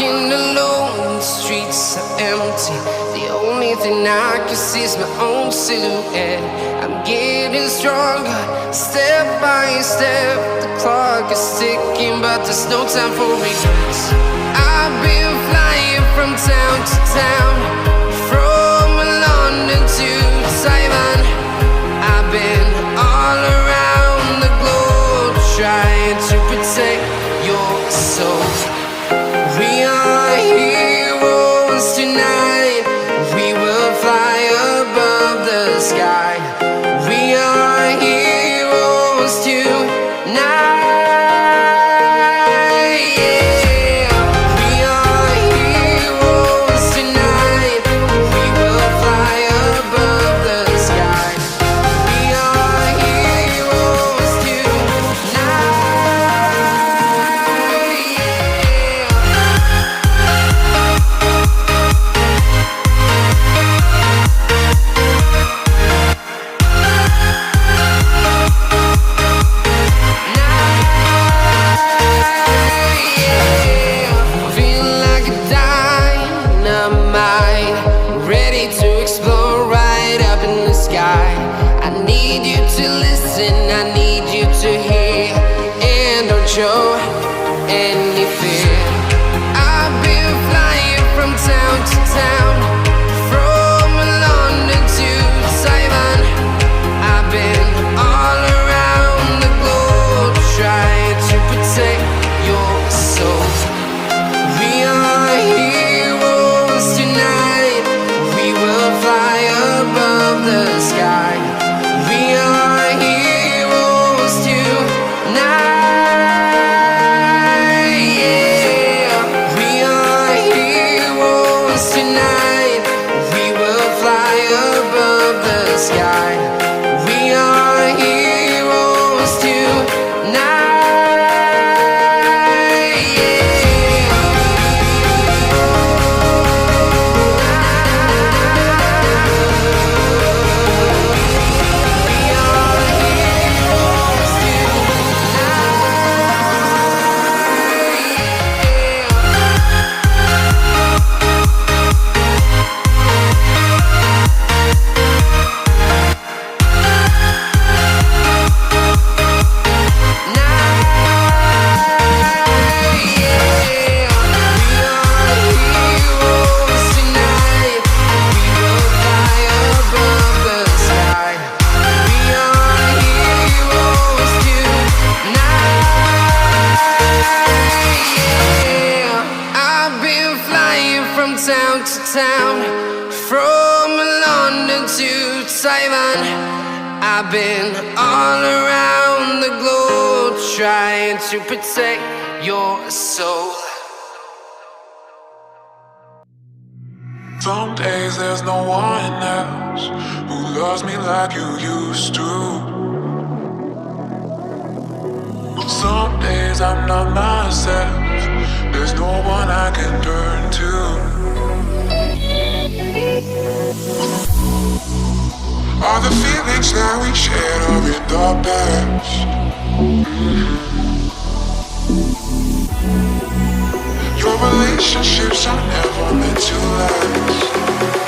walking alone, the streets are empty. The only thing I can see is my own silhouette. I'm getting stronger, step by step. The clock is ticking, but there's no time for regrets. I've been flying from town to town, from London to Taiwan. I've been all around the globe, trying to protect your soul. We are heroes tonight. We will fly above the sky. We are heroes tonight. Yeah. We are heroes tonight. We will fly above the sky. We are heroes tonight. Show any fear. I've been flying from town to town, from London to Taiwan. I've been all around the globe, trying to protect your soul. We are heroes tonight. We will fly above the sky. We are heroes tonight. Town to town, from London to Taiwan. I've been all around the globe, trying to protect your soul. Some days there's no one else who loves me like you used to. Some days I'm not myself, there's no one I can turn to. All the feelings that we shared are in the past. Your relationships are never meant to last.